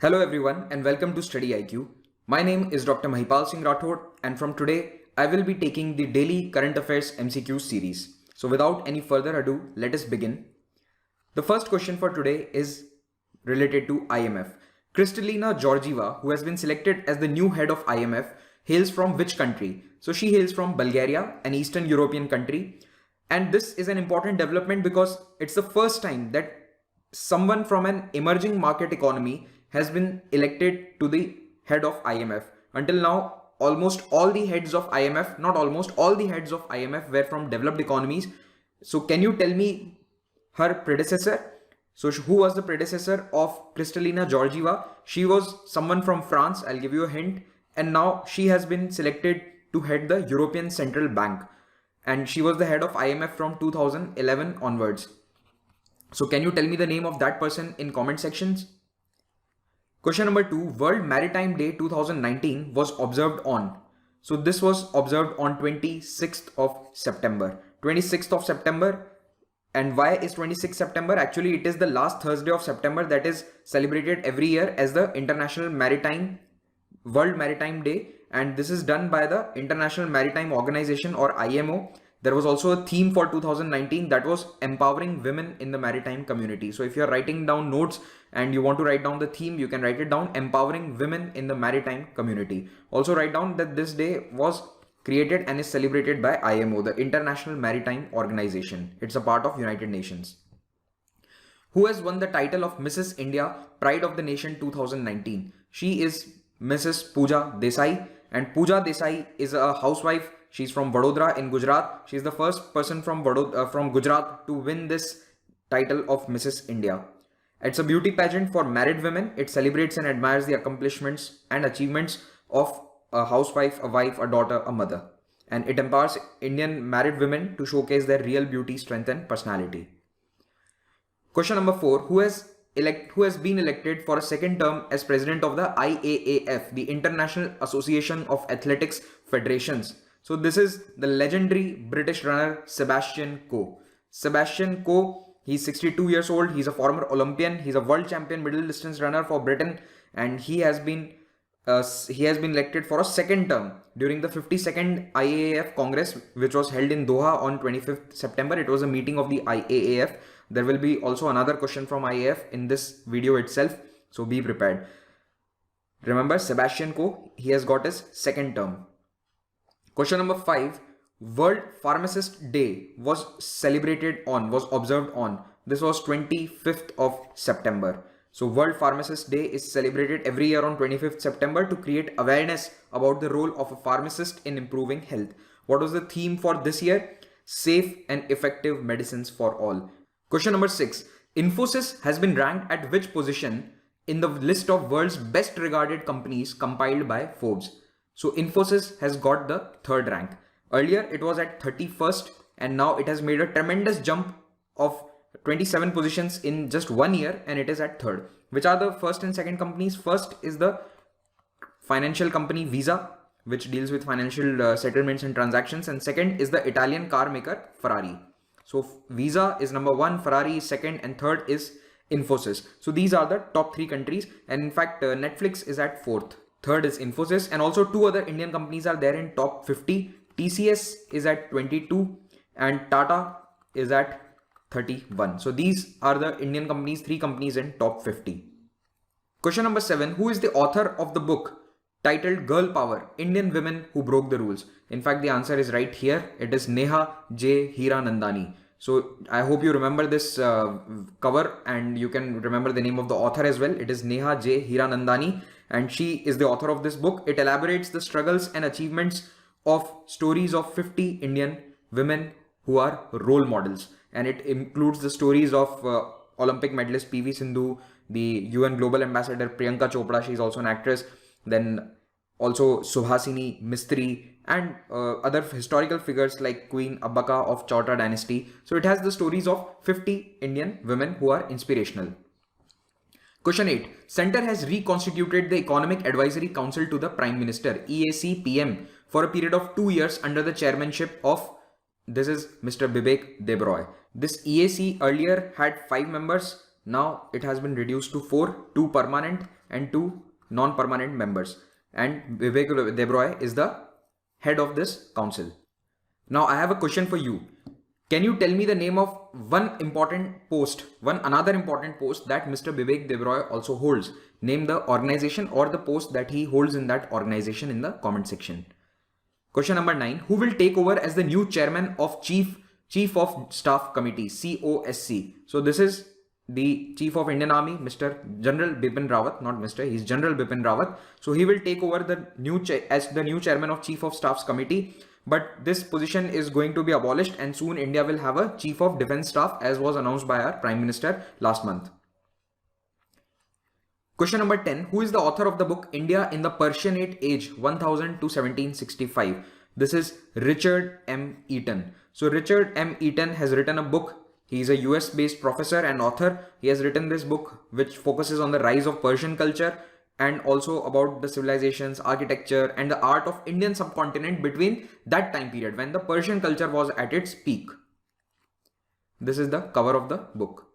Hello everyone and welcome to StudyIQ. My name is Dr. Mahipal Singh Rathod and from today I will be taking the daily current affairs MCQ series. So without any further ado, let us begin. The first question for today is related to IMF. Kristalina Georgieva, who has been selected as the new head of IMF, hails from which country? So she hails from Bulgaria, an Eastern European country. And this is an important development because it's the first time that someone from an emerging market economy has been elected to the head of IMF. Until now, almost all the heads of IMF, not almost all the heads of IMF were from developed economies. So can you tell me her predecessor? So who was the predecessor of Kristalina Georgieva? She was someone from France, I'll give you a hint. And now she has been selected to head the European Central Bank. And she was the head of IMF from 2011 onwards. So can you tell me the name of that person in comment sections? Question number 2, World Maritime Day 2019 was observed on. So this was observed on 26th of September. 26th of September. And why is 26th September? Actually, it is the last Thursday of September that is celebrated every year as the World Maritime Day. And this is done by the International Maritime Organization or IMO. There was also a theme for 2019 that was empowering women in the maritime community. So if you're writing down notes and you want to write down the theme, you can write it down, empowering women in the maritime community. Also write down that this day was created and is celebrated by IMO, the International Maritime Organization. It's a part of United Nations. Who has won the title of Mrs. India Pride of the Nation 2019? She is Mrs. Pooja Desai, and Pooja Desai is a housewife. She's from Vadodara in Gujarat. She's the first person from Gujarat to win this title of Mrs. India. It's a beauty pageant for married women. It celebrates and admires the accomplishments and achievements of a housewife, a wife, a daughter, a mother. And it empowers Indian married women to showcase their real beauty, strength and personality. Question number 4. Who has been elected for a second term as president of the IAAF, the International Association of Athletics Federations? So this is the legendary British runner Sebastian Coe. Sebastian Coe, he's 62 years old. He's a former Olympian. He's a world champion middle distance runner for Britain, and he has been elected for a second term during the 52nd IAAF Congress, which was held in Doha on 25th September. It was a meeting of the IAAF. There will be also another question from IAAF in this video itself, so be prepared. Remember, Sebastian Coe, he has got his second term. Question number 5, World Pharmacist Day was observed on. This was 25th of September. So World Pharmacist Day is celebrated every year on 25th September to create awareness about the role of a pharmacist in improving health. What was the theme for this year? Safe and effective medicines for all. Question number 6, Infosys has been ranked at which position in the list of world's best regarded companies compiled by Forbes? So Infosys has got the third rank. Earlier it was at 31st and now it has made a tremendous jump of 27 positions in just 1 year and it is at third. Which are the first and second companies? First is the financial company Visa, which deals with financial settlements and transactions, and second is the Italian car maker Ferrari. So Visa is number 1, Ferrari is second, and third is Infosys. So these are the top 3 countries, and in fact Netflix is at 4th. Third is Infosys, and also 2 other Indian companies are there in top 50. TCS is at 22 and Tata is at 31. So these are the Indian companies, 3 companies in top 50. Question number 7. Who is the author of the book titled Girl Power, Indian Women Who Broke the Rules? In fact, the answer is right here. It is Neha J. Hiranandani. So I hope you remember this cover and you can remember the name of the author as well. It is Neha J. Hiranandani. And she is the author of this book. It elaborates the struggles and achievements of stories of 50 Indian women who are role models. And it includes the stories of Olympic medalist PV Sindhu, the UN Global Ambassador Priyanka Chopra, she's also an actress, then also Subhasini Mistry, and other historical figures like Queen Abbaka of Chauta dynasty. So it has the stories of 50 Indian women who are inspirational. Question 8. Center has reconstituted the Economic Advisory Council to the Prime Minister, EAC-PM, for a period of 2 years under the chairmanship of, this is Mr. Bibek Debroy. This EAC earlier had 5 members, Now it has been reduced to 4, 2 permanent and 2 non-permanent members. And Vivek Debroy is the head of this council. Now I have a question for you. Can you tell me the name of one another important post that Mr. Vivek Debroy also holds? Name the organization or the post that he holds in that organization in the comment section. Question number 9. Who will take over as the new chairman of Chief of Staff Committee, COSC? So this is the Chief of Indian Army, Mr. General Bipin Rawat, not Mr. He's General Bipin Rawat. So he will take over as the new chairman of Chief of Staff's Committee. But this position is going to be abolished and soon India will have a Chief of Defence Staff, as was announced by our Prime Minister last month. Question number 10. Who is the author of the book India in the Persianate Age 1000 to 1765? This is Richard M. Eaton. So Richard M. Eaton has written a book. He is a US based professor and author. He has written this book which focuses on the rise of Persian culture and also about the civilizations, architecture and the art of Indian subcontinent between that time period when the Persian culture was at its peak. This is the cover of the book.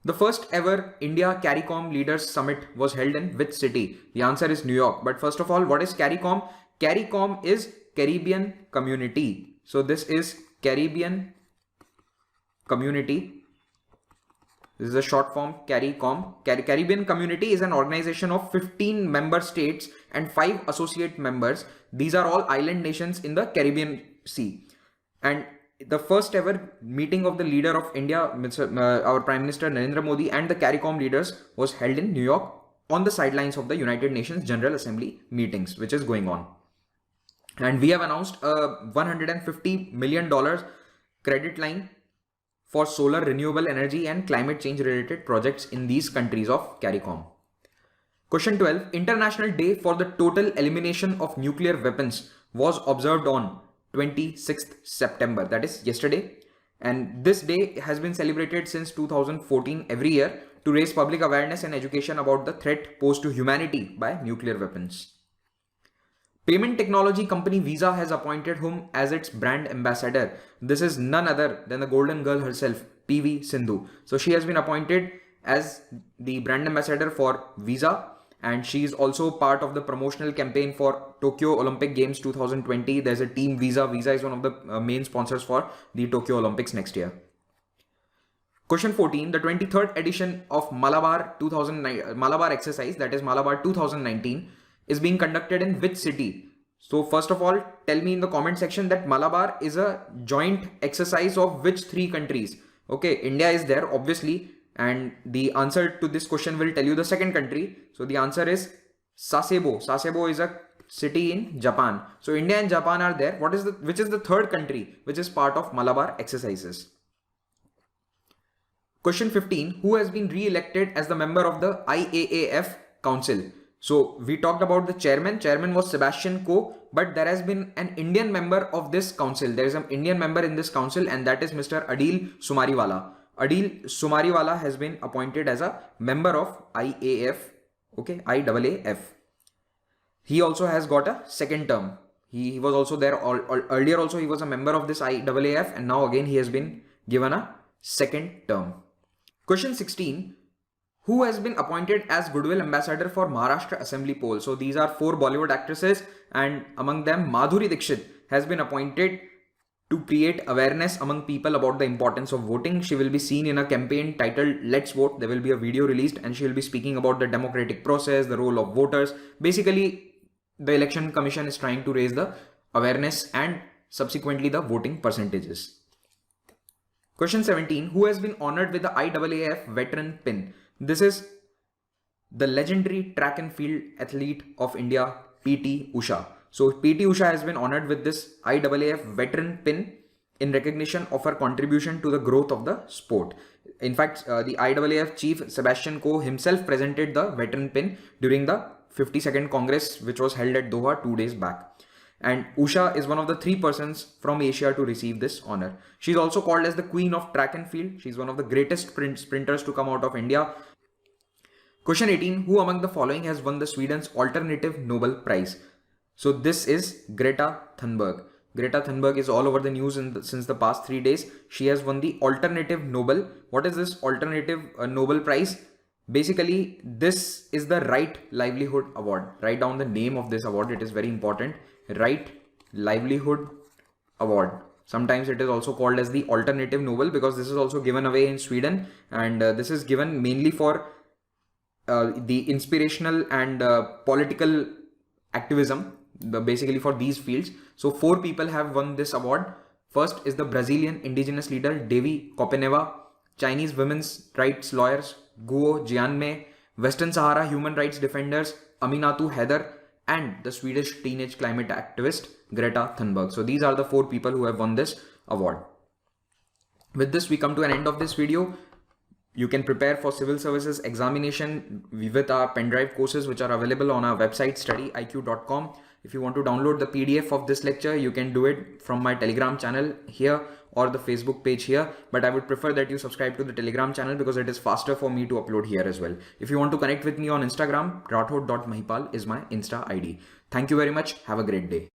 The first ever India-Caricom Leaders Summit was held in which city? The answer is New York. But first of all, what is CARICOM? CARICOM is Caribbean Community. So this is Caribbean Community. This is a short form, CARICOM. Caribbean Community is an organization of 15 member states and 5 associate members. These are all island nations in the Caribbean Sea. And the first ever meeting of the leader of India, our Prime Minister Narendra Modi, and the CARICOM leaders was held in New York on the sidelines of the United Nations General Assembly meetings, which is going on. And we have announced a $150 million credit line for solar, renewable energy and climate change related projects in these countries of CARICOM. Question 12. International Day for the Total Elimination of Nuclear Weapons was observed on 26th September. That is yesterday. And this day has been celebrated since 2014 every year to raise public awareness and education about the threat posed to humanity by nuclear weapons. Payment technology company Visa has appointed whom as its brand ambassador? This is none other than the golden girl herself, PV Sindhu. So she has been appointed as the brand ambassador for Visa, and she is also part of the promotional campaign for Tokyo Olympic Games 2020. There's a team Visa. Visa is one of the main sponsors for the Tokyo Olympics next year. Question 14. The 23rd edition of Malabar exercise, that is Malabar 2019, is being conducted in which city? So first of all, tell me in the comment section that Malabar is a joint exercise of which 3 countries? Okay, India is there obviously, and the answer to this question will tell you the second country. So the answer is Sasebo. Sasebo is a city in Japan. So India and Japan are there. Which is the third country which is part of Malabar exercises? Question 15. Who has been re-elected as the member of the IAAF Council? So we talked about the chairman. Chairman was Sebastian Coe, but there has been an Indian member of this council. There is an Indian member in this council, and that is Mr. Adil Sumariwala. Adil Sumariwala has been appointed as a member of IAAF. Okay, IAAF. He also has got a second term. He was also there earlier. Also, he was a member of this IAAF, and now again he has been given a second term. Question 16. Who has been appointed as Goodwill Ambassador for Maharashtra Assembly poll? So these are 4 Bollywood actresses, and among them Madhuri Dixit has been appointed to create awareness among people about the importance of voting. She will be seen in a campaign titled Let's Vote. There will be a video released and she will be speaking about the democratic process, the role of voters. Basically, the Election Commission is trying to raise the awareness and subsequently the voting percentages. Question 17. Who has been honored with the IAAF Veteran Pin? This is the legendary track and field athlete of India, PT Usha. So PT Usha has been honored with this IAAF Veteran Pin in recognition of her contribution to the growth of the sport. In fact, the IAAF chief Sebastian Coe himself presented the Veteran Pin during the 52nd Congress, which was held at Doha 2 days back. And Usha is one of the 3 persons from Asia to receive this honor. She is also called as the Queen of Track and Field. She is one of the greatest sprinters to come out of India. Question 18. Who among the following has won the Sweden's Alternative Nobel Prize? So this is Greta Thunberg. Greta Thunberg is all over the news since the past 3 days. She has won the Alternative Nobel. What is this Alternative Nobel Prize? Basically, this is the Right Livelihood Award. Write down the name of this award. It is very important. Right Livelihood Award. Sometimes it is also called as the Alternative Nobel because this is also given away in Sweden, and this is given mainly for the inspirational and political activism, basically for these fields. So 4 people have won this award. First is the Brazilian indigenous leader Devi Kopeneva, Chinese women's rights lawyers Guo Jianmei, Western Sahara human rights defenders Aminatu Heather, and the Swedish teenage climate activist Greta Thunberg. So these are the 4 people who have won this award. With this, we come to an end of this video. You can prepare for civil services examination with our pen drive courses, which are available on our website StudyIQ.com. If you want to download the PDF of this lecture, you can do it from my Telegram channel here or the Facebook page here, but I would prefer that you subscribe to the Telegram channel because it is faster for me to upload here as well. If you want to connect with me on Instagram, rathod.mahipal is my Insta ID. Thank you very much. Have a great day.